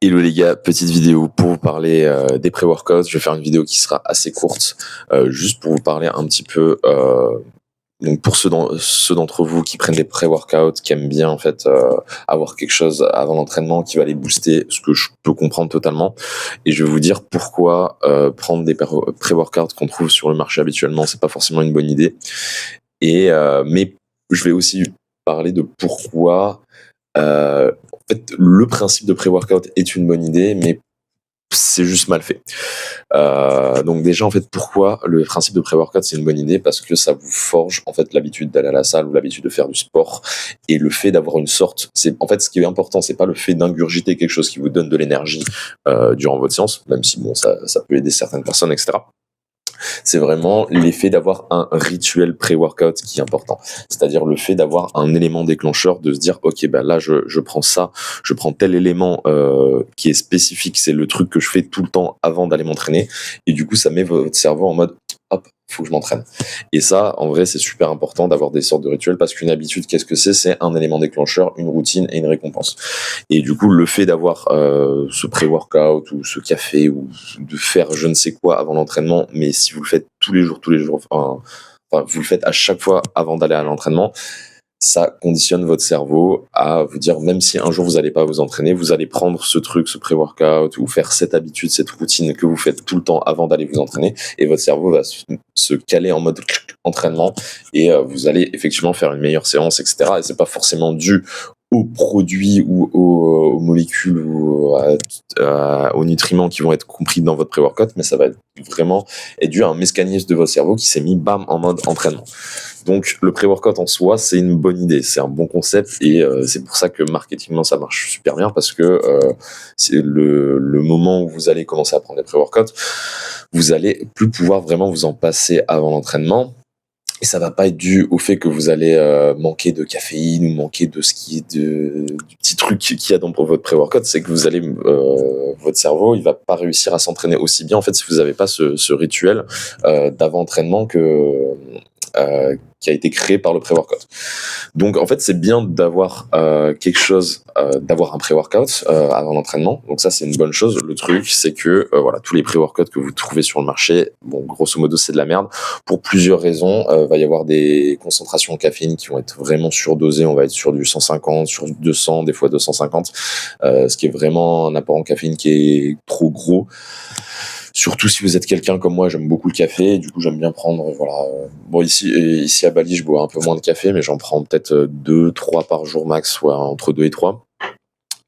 Hello les gars, petite vidéo pour vous parler des pré-workouts. Je vais faire une vidéo qui sera assez courte, juste pour vous parler un petit peu. Donc pour ceux d'entre vous qui prennent des pré-workouts, qui aiment bien en fait avoir quelque chose avant l'entraînement qui va les booster, ce que je peux comprendre totalement. Et je vais vous dire pourquoi prendre des pré-workouts qu'on trouve sur le marché habituellement, c'est pas forcément une bonne idée. Mais je vais aussi parler de pourquoi. En fait, le principe de pré-workout est une bonne idée, mais c'est juste mal fait. Donc déjà, en fait, pourquoi le principe de pré-workout c'est une bonne idée? Parce que ça vous forge en fait l'habitude d'aller à la salle ou l'habitude de faire du sport, et le fait d'avoir une sorte, c'est en fait ce qui est important, c'est pas le fait d'ingurgiter quelque chose qui vous donne de l'énergie durant votre séance, même si bon ça peut aider certaines personnes, etc. C'est vraiment l'effet d'avoir un rituel pré-workout qui est important. C'est-à-dire le fait d'avoir un élément déclencheur, de se dire, ok, bah là, je prends ça, je prends tel élément qui est spécifique, c'est le truc que je fais tout le temps avant d'aller m'entraîner. Et du coup, ça met votre cerveau en mode, hop, faut que je m'entraîne. Et ça, en vrai, c'est super important d'avoir des sortes de rituels parce qu'une habitude, qu'est-ce que c'est? C'est un élément déclencheur, une routine et une récompense. Et du coup, le fait d'avoir ce pré-workout ou ce café ou de faire je ne sais quoi avant l'entraînement, mais si vous le faites tous les jours, enfin vous le faites à chaque fois avant d'aller à l'entraînement, ça conditionne votre cerveau à vous dire, même si un jour vous n'allez pas vous entraîner, vous allez prendre ce truc, ce pré-workout, ou faire cette habitude, cette routine que vous faites tout le temps avant d'aller vous entraîner, et votre cerveau va se caler en mode entraînement, et vous allez effectivement faire une meilleure séance, etc. Et c'est pas forcément dû aux produits ou aux molécules ou aux nutriments qui vont être compris dans votre pré-workout, mais ça va vraiment être dû à un mécanisme de votre cerveau qui s'est mis bam en mode entraînement. Donc le pré-workout en soi, c'est une bonne idée, c'est un bon concept, et c'est pour ça que marketingement ça marche super bien, parce que c'est le moment où vous allez commencer à prendre des pré-workouts, vous allez plus pouvoir vraiment vous en passer avant l'entraînement. Et ça va pas être dû au fait que vous allez manquer de caféine ou manquer de ce qui est du petit truc qu'il y a dans votre pré-workout, c'est que vous allez votre cerveau il va pas réussir à s'entraîner aussi bien en fait si vous n'avez pas ce rituel d'avant-entraînement qui a été créé par le pré-workout. Donc en fait c'est bien d'avoir quelque chose, d'avoir un pré-workout avant l'entraînement. Donc ça c'est une bonne chose. Le truc c'est que voilà, tous les pré-workouts que vous trouvez sur le marché, bon grosso modo c'est de la merde pour plusieurs raisons. Va y avoir des concentrations en caféine qui vont être vraiment surdosées. On va être sur du 150, sur 200, des fois 250, ce qui est vraiment un apport en caféine qui est trop gros. Surtout si vous êtes quelqu'un comme moi, j'aime beaucoup le café, du coup j'aime bien prendre, voilà. Bon ici à Bali, je bois un peu moins de café, mais j'en prends peut-être 2, 3 par jour max, soit entre 2 et 3.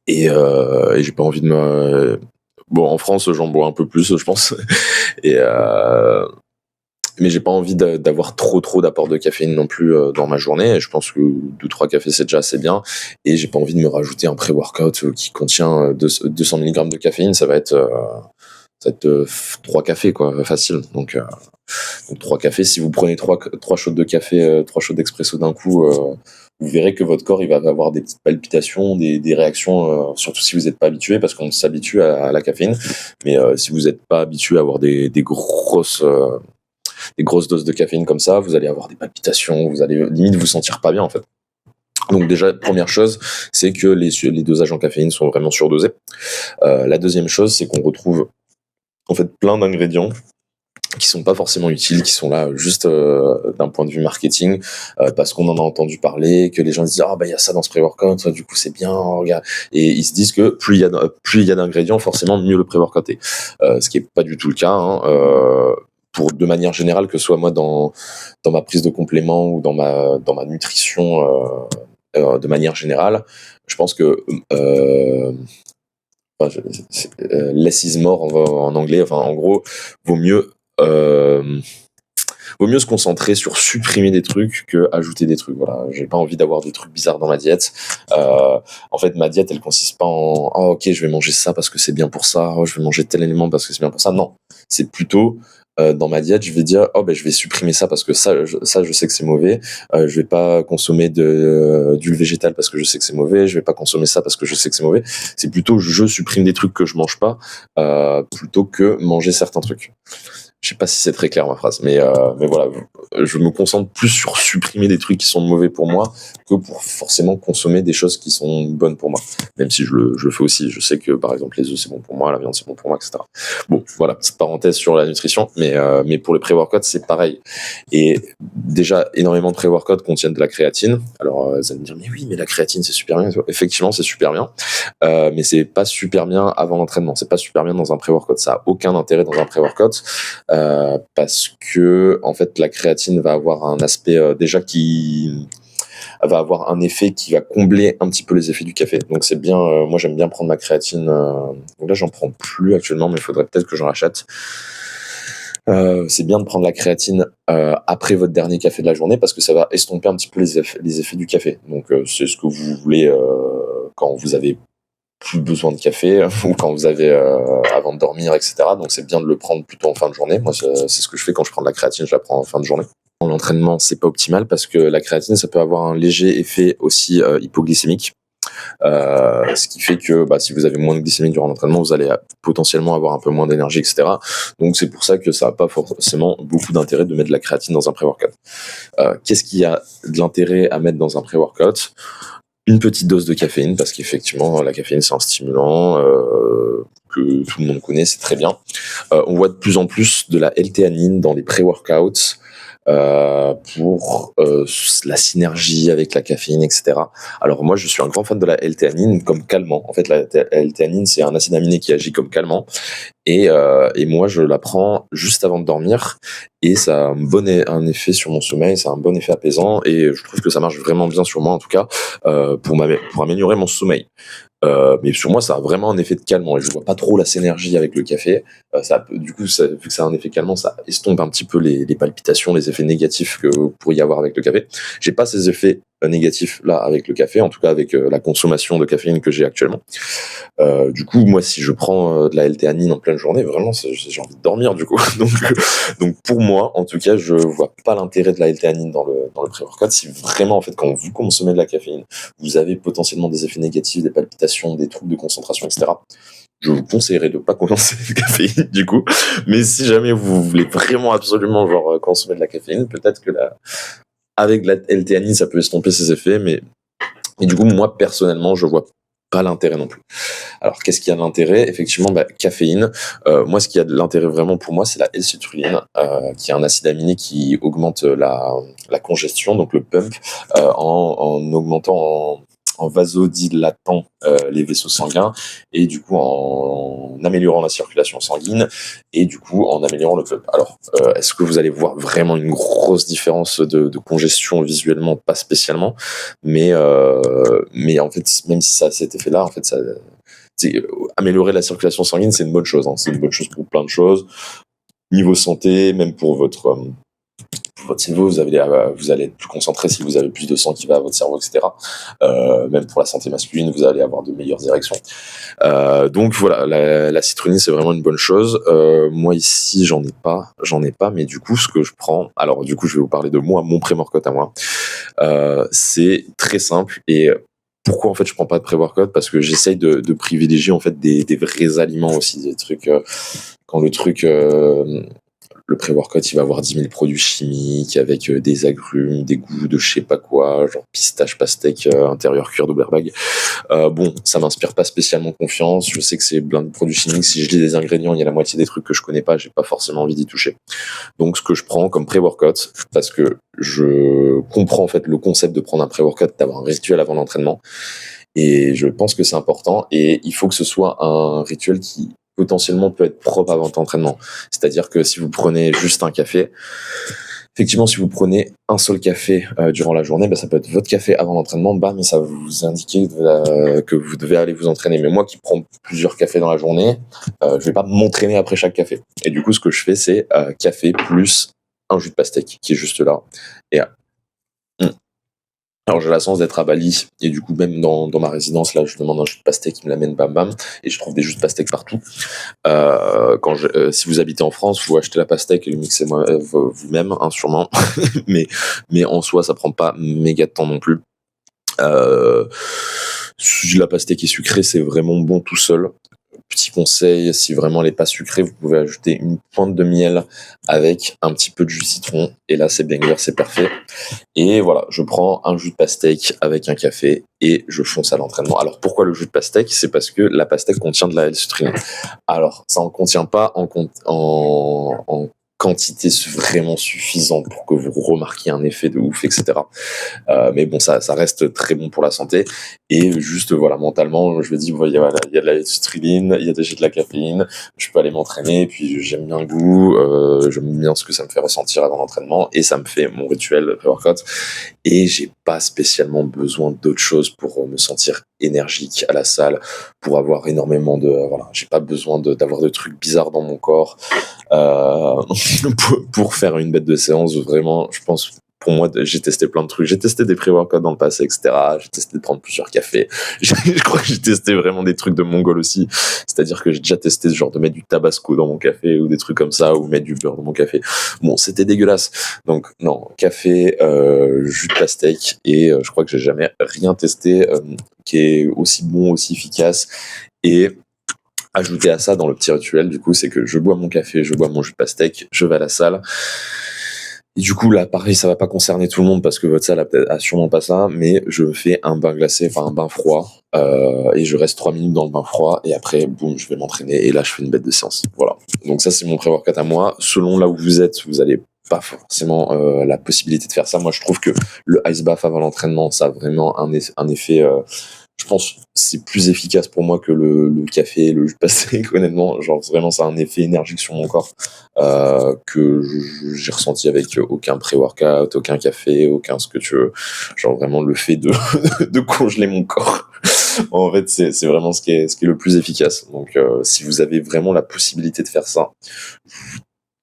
Et j'ai pas envie de me... Bon, en France, j'en bois un peu plus, je pense. Et mais j'ai pas envie d'avoir trop d'apport de caféine non plus dans ma journée. Et je pense que 2-3 cafés c'est déjà assez bien. Et j'ai pas envie de me rajouter un pré-workout qui contient 200 mg de caféine. Ça va être 3 cafés quoi, facile. Donc 3 cafés. Si vous prenez 3 shots de café, 3 shots d'expresso d'un coup, vous verrez que votre corps il va avoir des petites palpitations, des réactions, surtout si vous n'êtes pas habitué, parce qu'on s'habitue à la caféine. Mais si vous n'êtes pas habitué à avoir des grosses doses de caféine comme ça, vous allez avoir des palpitations, vous allez limite vous sentir pas bien en fait. Donc déjà, première chose, c'est que les dosages en caféine sont vraiment surdosés. La deuxième chose, c'est qu'on retrouve en fait plein d'ingrédients qui sont pas forcément utiles, qui sont là juste d'un point de vue marketing, parce qu'on en a entendu parler, que les gens disent ah bah il y a ça dans ce pré-workout, du coup c'est bien, regarde, et ils se disent que plus il y a d'ingrédients, forcément mieux le pré-workout est, ce qui est pas du tout le cas. Pour de manière générale, que ce soit moi dans ma prise de compléments ou dans ma nutrition de manière générale, je pense que less is more en anglais, enfin en gros vaut mieux se concentrer sur supprimer des trucs que ajouter des trucs. Voilà, j'ai pas envie d'avoir des trucs bizarres dans ma diète. En fait, ma diète, elle consiste pas en oh, ok, je vais manger ça parce que c'est bien pour ça. Oh, je vais manger tel élément parce que c'est bien pour ça. Non, c'est plutôt dans ma diète, je vais dire oh ben je vais supprimer ça parce que ça je sais que c'est mauvais. Je vais pas consommer d'huile végétale parce que je sais que c'est mauvais. Je vais pas consommer ça parce que je sais que c'est mauvais. C'est plutôt je supprime des trucs que je mange pas plutôt que manger certains trucs. Je sais pas si c'est très clair ma phrase, mais voilà, je me concentre plus sur supprimer des trucs qui sont mauvais pour moi que pour forcément consommer des choses qui sont bonnes pour moi. Même si je le fais aussi, je sais que par exemple les œufs c'est bon pour moi, la viande c'est bon pour moi, etc. Bon, voilà, petite parenthèse sur la nutrition, mais pour les pré-workouts c'est pareil. Et déjà, énormément de pré-workouts contiennent de la créatine. Alors, vous allez me dire, mais oui, mais la créatine c'est super bien. Effectivement, c'est super bien, mais c'est pas super bien avant l'entraînement. C'est pas super bien dans un pré-workout. Ça a aucun intérêt dans un pré-workout. Parce que en fait la créatine va avoir un aspect déjà qui va avoir un effet qui va combler un petit peu les effets du café. Donc c'est bien, moi j'aime bien prendre ma créatine. Donc là j'en prends plus actuellement, mais il faudrait peut-être que j'en rachète. C'est bien de prendre la créatine après votre dernier café de la journée parce que ça va estomper un petit peu les effets du café. Donc c'est ce que vous voulez quand vous avez plus besoin de café ou quand vous avez avant de dormir, etc. Donc c'est bien de le prendre plutôt en fin de journée. Moi, c'est ce que je fais quand je prends de la créatine, je la prends en fin de journée. L'entraînement, c'est pas optimal parce que la créatine, ça peut avoir un léger effet aussi hypoglycémique. Ce qui fait que si vous avez moins de glycémie durant l'entraînement, vous allez potentiellement avoir un peu moins d'énergie, etc. Donc c'est pour ça que ça n'a pas forcément beaucoup d'intérêt de mettre de la créatine dans un pré-workout. Qu'est-ce qu'il y a de l'intérêt à mettre dans un pré-workout ? Une petite dose de caféine, parce qu'effectivement, la caféine, c'est un stimulant que tout le monde connaît, c'est très bien. On voit de plus en plus de la L-théanine dans les pré-workouts pour la synergie avec la caféine, etc. Alors moi, je suis un grand fan de la L-théanine comme calmant. En fait, la L-théanine, c'est un acide aminé qui agit comme calmant. Et moi, je la prends juste avant de dormir et ça a un effet sur mon sommeil, ça a un bon effet apaisant et je trouve que ça marche vraiment bien sur moi en tout cas pour améliorer mon sommeil. Mais sur moi, ça a vraiment un effet de calmant et je vois pas trop la synergie avec le café. Du coup, vu que ça a un effet calmant, ça estompe un petit peu les palpitations, les effets négatifs que vous pourriez avoir avec le café. J'ai pas ces effets négatifs là avec le café, en tout cas avec la consommation de caféine que j'ai actuellement. Du coup, moi, si je prends de la L-théanine en pleine journée, vraiment, j'ai envie de dormir du coup. Donc pour moi, en tout cas, je vois pas l'intérêt de la L-théanine dans le pré-workout. Si vraiment, en fait, quand vous consommez de la caféine, vous avez potentiellement des effets négatifs, des palpitations, des troubles de concentration, etc. Je vous conseillerais de pas consommer de caféine du coup. Mais si jamais vous voulez vraiment absolument consommer de la caféine, peut-être que avec la L-théanine, ça peut estomper ses effets, mais et du coup, moi personnellement, je vois pas l'intérêt non plus. Alors, qu'est-ce qui a de l'intérêt ? Effectivement, caféine. Moi, ce qui a de l'intérêt vraiment pour moi, c'est la L-citrulline, qui est un acide aminé qui augmente la congestion, donc le pump, en augmentant, en vasodilatant les vaisseaux sanguins et du coup en améliorant la circulation sanguine et du coup en améliorant le pump. Alors, est-ce que vous allez voir vraiment une grosse différence de congestion visuellement ? Pas spécialement, mais en fait, même si ça a cet effet-là, en fait, améliorer la circulation sanguine, c'est une bonne chose. Hein. C'est une bonne chose pour plein de choses. Niveau santé, même pour votre cerveau, vous allez être plus concentré si vous avez plus de sang qui va à votre cerveau, etc. Même pour la santé masculine, vous allez avoir de meilleures érections. Donc voilà, la citrulline, c'est vraiment une bonne chose. Moi ici, j'en ai pas, mais du coup, ce que je prends, alors du coup, je vais vous parler de moi, mon pré-workout à moi. C'est très simple et pourquoi en fait je prends pas de pré-workout ? Parce que j'essaye de privilégier en fait des vrais aliments aussi, des trucs quand le pré-workout il va avoir 10 000 produits chimiques avec des agrumes, des goûts de je sais pas quoi, genre pistache, pastèque, intérieur cuir double airbag. Bon, ça m'inspire pas spécialement confiance. Je sais que c'est plein de produits chimiques. Si je lis des ingrédients, il y a la moitié des trucs que je connais pas, j'ai pas forcément envie d'y toucher. Donc ce que je prends comme pré-workout, parce que je comprends en fait le concept de prendre un pré-workout, d'avoir un rituel avant l'entraînement, et je pense que c'est important, et il faut que ce soit un rituel qui potentiellement peut être propre avant l'entraînement. C'est-à-dire que si vous prenez juste un café, effectivement, si vous prenez un seul café durant la journée, ça peut être votre café avant l'entraînement, mais ça va vous indiquer que vous devez aller vous entraîner. Mais moi qui prends plusieurs cafés dans la journée, je vais pas m'entraîner après chaque café. Et du coup, ce que je fais, c'est café plus un jus de pastèque qui est juste là. Et alors j'ai la chance d'être à Bali et du coup même dans ma résidence là, je demande un jus de pastèque, il me l'amène bam bam et je trouve des jus de pastèque partout. Si vous habitez en France, vous achetez la pastèque et le mixez vous-même, hein, sûrement. mais en soi, ça prend pas méga de temps non plus. La pastèque est sucrée, c'est vraiment bon tout seul. Petit conseil, si vraiment elle est pas sucrée, vous pouvez ajouter une pointe de miel avec un petit peu de jus de citron et là c'est banger, c'est parfait. Et voilà, je prends un jus de pastèque avec un café et je fonce à l'entraînement. Alors pourquoi le jus de pastèque? C'est parce que la pastèque contient de la L-citrulline. Alors ça en contient pas en quantité vraiment suffisante pour que vous remarquiez un effet de ouf, etc. Mais bon, ça reste très bon pour la santé. Et juste, voilà, mentalement, je me dis, voilà, il y a de la citrulline, il y a déjà de la caféine, je peux aller m'entraîner, et puis j'aime bien le goût, j'aime bien ce que ça me fait ressentir avant l'entraînement, et ça me fait mon rituel pré-workout. Et j'ai pas spécialement besoin d'autre chose pour me sentir énergique à la salle, pour avoir énormément de, voilà, j'ai pas besoin d'avoir de trucs bizarres dans mon corps, euh, pour faire une bête de séance. Vraiment, je pense, pour moi, j'ai testé plein de trucs. J'ai testé des pré-workouts dans le passé, etc. J'ai testé de prendre plusieurs cafés. Je crois que j'ai testé vraiment des trucs de mongol aussi. C'est-à-dire que j'ai déjà testé ce genre de mettre du tabasco dans mon café ou des trucs comme ça, ou mettre du beurre dans mon café. Bon, c'était dégueulasse. Donc, non, café, jus de pastèque, et je crois que j'ai jamais rien testé qui est aussi bon, aussi efficace. Et ajouter à ça dans le petit rituel, du coup, c'est que je bois mon café, je bois mon jus de pastèque, je vais à la salle. Et du coup, là, pareil, ça va pas concerner tout le monde parce que votre salle a sûrement pas ça, mais je me fais un bain glacé, enfin un bain froid, et je reste 3 minutes dans le bain froid, et après, boum, je vais m'entraîner, et là, je fais une bête de séance. Voilà. Donc ça, c'est mon pré-workout à moi. Selon là où vous êtes, vous allez pas forcément la possibilité de faire ça. Moi, je trouve que le ice bath avant l'entraînement, ça a vraiment un effet, je pense, c'est plus efficace pour moi que le café, le jus de pastèque, honnêtement. Genre, vraiment, ça a un effet énergique sur mon corps que j'ai ressenti avec aucun pré-workout, aucun café, aucun ce que tu veux. Genre, vraiment, le fait de, de congeler mon corps. En fait, c'est vraiment ce qui est le plus efficace. Donc, si vous avez vraiment la possibilité de faire ça,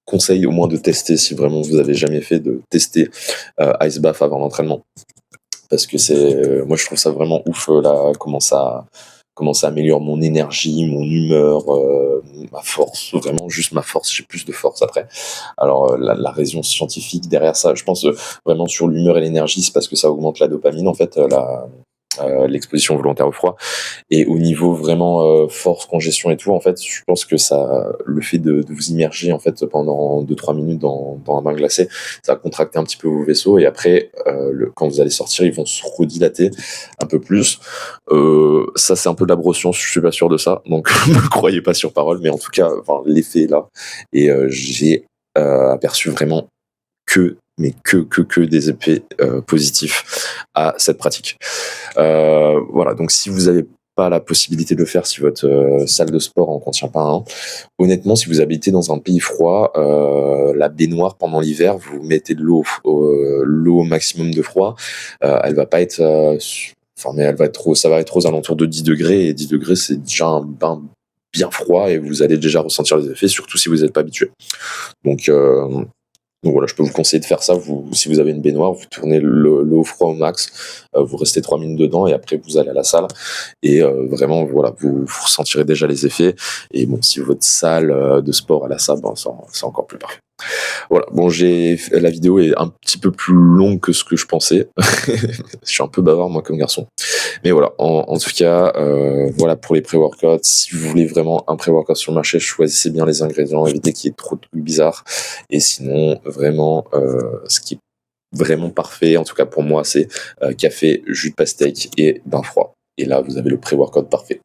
conseille au moins de tester, si vraiment vous avez jamais fait, de tester ice bath avant l'entraînement. Parce que moi je trouve ça vraiment ouf, là, comment ça améliore mon énergie, mon humeur, ma force, vraiment juste ma force, j'ai plus de force après. Alors la raison scientifique derrière ça, je pense vraiment sur l'humeur et l'énergie, c'est parce que ça augmente la dopamine en fait, l'exposition volontaire au froid. Et au niveau vraiment force, congestion et tout, en fait, je pense que ça, le fait de vous immerger en fait pendant 2-3 minutes dans un bain glacé, ça va contracter un petit peu vos vaisseaux et après, quand vous allez sortir, ils vont se redilater un peu plus. Ça, c'est un peu de la broscience, je suis pas sûr de ça, donc ne croyez pas sur parole, mais en tout cas, enfin, l'effet est là. Et j'ai aperçu vraiment que des effets positifs à cette pratique. Voilà, donc si vous avez pas la possibilité de le faire, si votre salle de sport en contient pas un, honnêtement, si vous habitez dans un pays froid, la baignoire pendant l'hiver, vous mettez de l'eau au maximum de froid, elle va pas être enfin, mais elle va être ça va être aux alentours de 10 degrés, et 10 degrés, c'est déjà un bain bien froid, et vous allez déjà ressentir les effets, surtout si vous n'êtes pas habitué. Donc, donc voilà, je peux vous conseiller de faire ça. Si vous avez une baignoire, vous tournez l'eau froid au max, vous restez 3 minutes dedans et après vous allez à la salle. Et vraiment, voilà, vous ressentirez déjà les effets. Et bon, si votre salle de sport à la salle, ben, c'est encore plus parfait. Voilà, bon, la vidéo est un petit peu plus longue que ce que je pensais. Je suis un peu bavard, moi, comme garçon. Mais voilà, en tout cas, voilà pour les pré-workouts. Si vous voulez vraiment un pré-workout sur le marché, choisissez bien les ingrédients, évitez qu'il y ait trop de trucs bizarres. Et sinon, vraiment, ce qui est vraiment parfait, en tout cas pour moi, c'est café, jus de pastèque et bain froid. Et là, vous avez le pré-workout parfait.